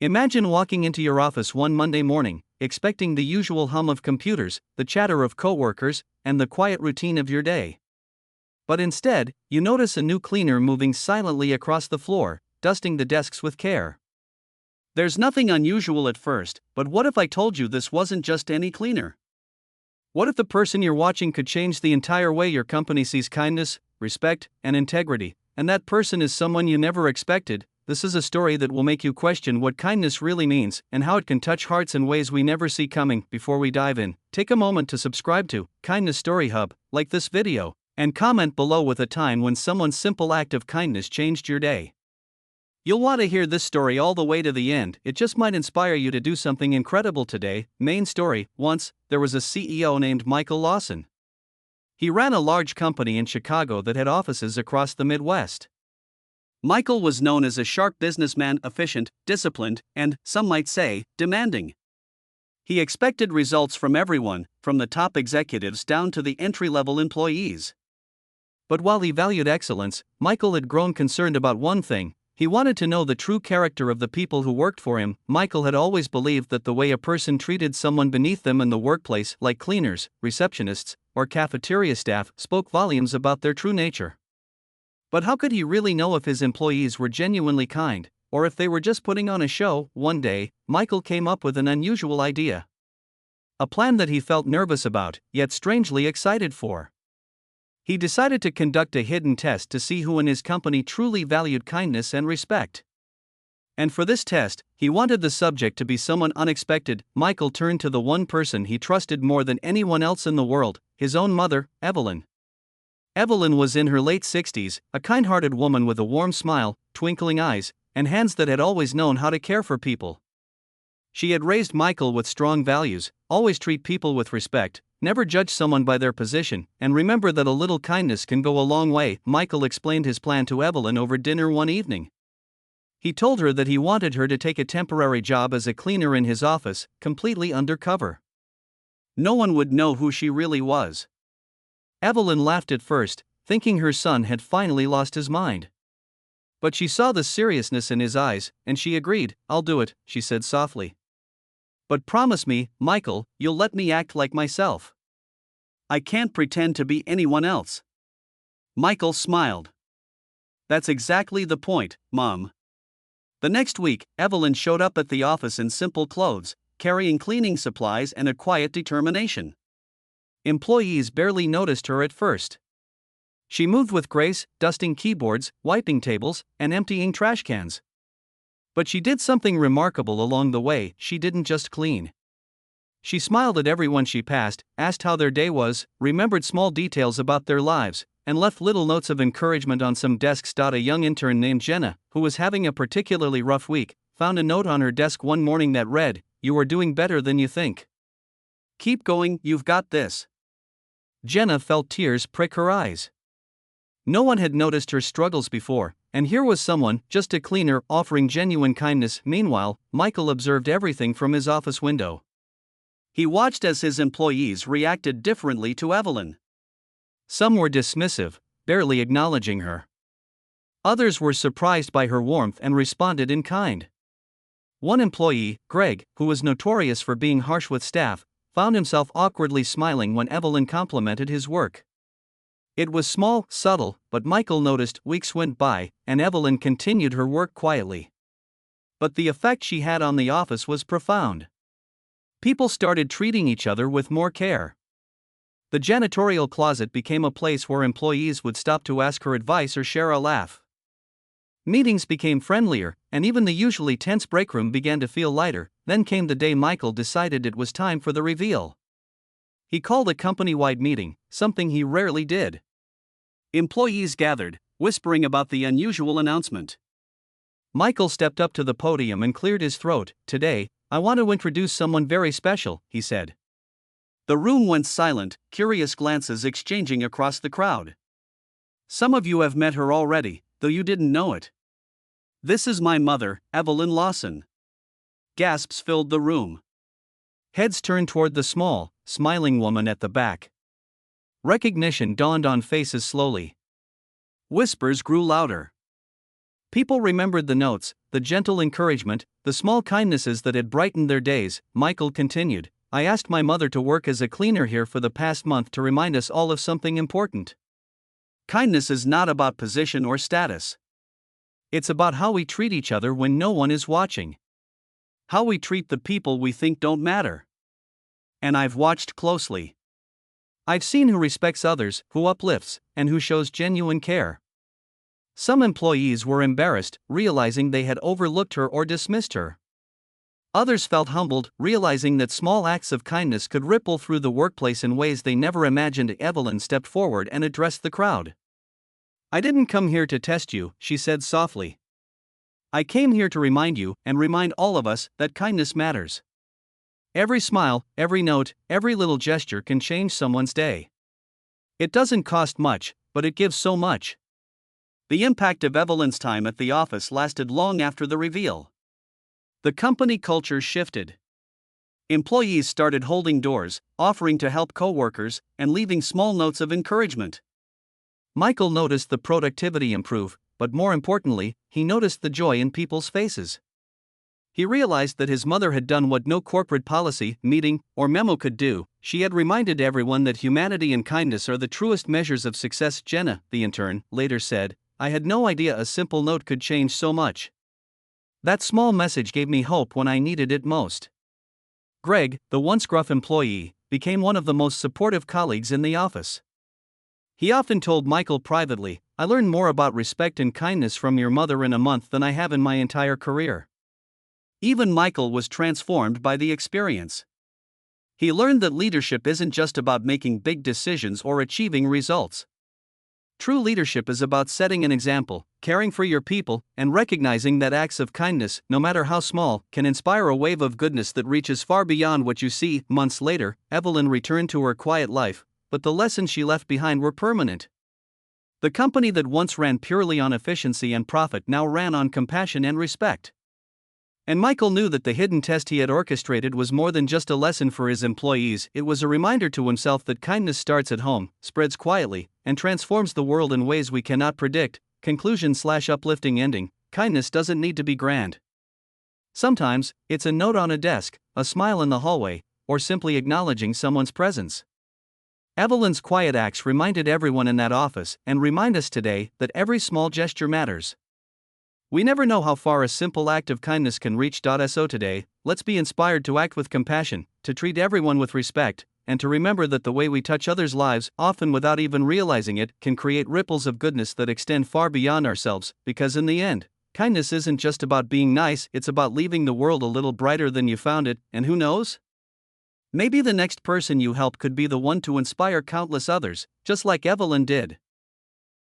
Imagine walking into your office one Monday morning, expecting the usual hum of computers, the chatter of coworkers, and the quiet routine of your day. But instead, you notice a new cleaner moving silently across the floor, dusting the desks with care. There's nothing unusual at first, but what if I told you this wasn't just any cleaner? What if the person you're watching could change the entire way your company sees kindness, respect, and integrity, and that person is someone you never expected? This is a story that will make you question what kindness really means and how it can touch hearts in ways we never see coming. Before we dive in, take a moment to subscribe to Kindness Story Hub, like this video, and comment below with a time when someone's simple act of kindness changed your day. You'll want to hear this story all the way to the end. It just might inspire you to do something incredible today. Main story: once, there was a CEO named Michael Lawson. He ran a large company in Chicago that had offices across the Midwest. Michael was known as a sharp businessman, efficient, disciplined, and, some might say, demanding. He expected results from everyone, from the top executives down to the entry-level employees. But while he valued excellence, Michael had grown concerned about one thing. He wanted to know the true character of the people who worked for him. Michael had always believed that the way a person treated someone beneath them in the workplace, like cleaners, receptionists, or cafeteria staff, spoke volumes about their true nature. But how could he really know if his employees were genuinely kind, or if they were just putting on a show? One day, Michael came up with an unusual idea. A plan that he felt nervous about, yet strangely excited for. He decided to conduct a hidden test to see who in his company truly valued kindness and respect. And for this test, he wanted the subject to be someone unexpected. Michael turned to the one person he trusted more than anyone else in the world, his own mother, Evelyn. Evelyn was in her late 60s, a kind-hearted woman with a warm smile, twinkling eyes, and hands that had always known how to care for people. She had raised Michael with strong values: always treat people with respect, never judge someone by their position, and remember that a little kindness can go a long way. Michael explained his plan to Evelyn over dinner one evening. He told her that he wanted her to take a temporary job as a cleaner in his office, completely undercover. No one would know who she really was. Evelyn laughed at first, thinking her son had finally lost his mind. But she saw the seriousness in his eyes, and she agreed. "I'll do it," she said softly. "But promise me, Michael, you'll let me act like myself. I can't pretend to be anyone else." Michael smiled. "That's exactly the point, Mom." The next week, Evelyn showed up at the office in simple clothes, carrying cleaning supplies and a quiet determination. Employees barely noticed her at first. She moved with grace, dusting keyboards, wiping tables, and emptying trash cans. But she did something remarkable along the way. She didn't just clean. She smiled at everyone she passed, asked how their day was, remembered small details about their lives, and left little notes of encouragement on some desks. A young intern named Jenna, who was having a particularly rough week, found a note on her desk one morning that read, "You are doing better than you think. Keep going, you've got this." Jenna felt tears prick her eyes. No one had noticed her struggles before, and here was someone, just a cleaner, offering genuine kindness. Meanwhile, Michael observed everything from his office window. He watched as his employees reacted differently to Evelyn. Some were dismissive, barely acknowledging her. Others were surprised by her warmth and responded in kind. One employee, Greg, who was notorious for being harsh with staff, found himself awkwardly smiling when Evelyn complimented his work. It was small, subtle, but Michael noticed. Weeks went by, and Evelyn continued her work quietly. But the effect she had on the office was profound. People started treating each other with more care. The janitorial closet became a place where employees would stop to ask her advice or share a laugh. Meetings became friendlier, and even the usually tense break room began to feel lighter. Then came the day Michael decided it was time for the reveal. He called a company-wide meeting, something he rarely did. Employees gathered, whispering about the unusual announcement. Michael stepped up to the podium and cleared his throat. "Today, I want to introduce someone very special," he said. The room went silent, curious glances exchanging across the crowd. "Some of you have met her already, though you didn't know it. This is my mother, Evelyn Lawson." Gasps filled the room. Heads turned toward the small, smiling woman at the back. Recognition dawned on faces slowly. Whispers grew louder. People remembered the notes, the gentle encouragement, the small kindnesses that had brightened their days. Michael continued, I asked my mother to work as a cleaner here for the past month to remind us all of something important. Kindness is not about position or status. It's about how we treat each other when no one is watching. How we treat the people we think don't matter. And I've watched closely. I've seen who respects others, who uplifts, and who shows genuine care. Some employees were embarrassed, realizing they had overlooked her or dismissed her. Others felt humbled, realizing that small acts of kindness could ripple through the workplace in ways they never imagined. Evelyn stepped forward and addressed the crowd. I didn't come here to test you, she said softly. I came here to remind you, and remind all of us, that kindness matters. Every smile, every note, every little gesture can change someone's day. It doesn't cost much, but it gives so much. The impact of Evelyn's time at the office lasted long after the reveal. The company culture shifted. Employees started holding doors, offering to help coworkers, and leaving small notes of encouragement. Michael noticed the productivity improve, but more importantly, he noticed the joy in people's faces. He realized that his mother had done what no corporate policy, meeting, or memo could do. She had reminded everyone that humanity and kindness are the truest measures of success. Jenna, the intern, later said, I had no idea a simple note could change so much. That small message gave me hope when I needed it most. Greg, the once gruff employee, became one of the most supportive colleagues in the office. He often told Michael privately, I learned more about respect and kindness from your mother in a month than I have in my entire career. Even Michael was transformed by the experience. He learned that leadership isn't just about making big decisions or achieving results. True leadership is about setting an example, caring for your people, and recognizing that acts of kindness, no matter how small, can inspire a wave of goodness that reaches far beyond what you see. Months later, Evelyn returned to her quiet life, but the lessons she left behind were permanent. The company that once ran purely on efficiency and profit now ran on compassion and respect. And Michael knew that the hidden test he had orchestrated was more than just a lesson for his employees. It was a reminder to himself that kindness starts at home, spreads quietly, and transforms the world in ways we cannot predict. Conclusion/uplifting ending: kindness doesn't need to be grand. Sometimes, it's a note on a desk, a smile in the hallway, or simply acknowledging someone's presence. Evelyn's quiet acts reminded everyone in that office, and remind us today, that every small gesture matters. We never know how far a simple act of kindness can reach. So today, let's be inspired to act with compassion, to treat everyone with respect, and to remember that the way we touch others' lives, often without even realizing it, can create ripples of goodness that extend far beyond ourselves. Because in the end, kindness isn't just about being nice, it's about leaving the world a little brighter than you found it. And who knows? Maybe the next person you help could be the one to inspire countless others, just like Evelyn did.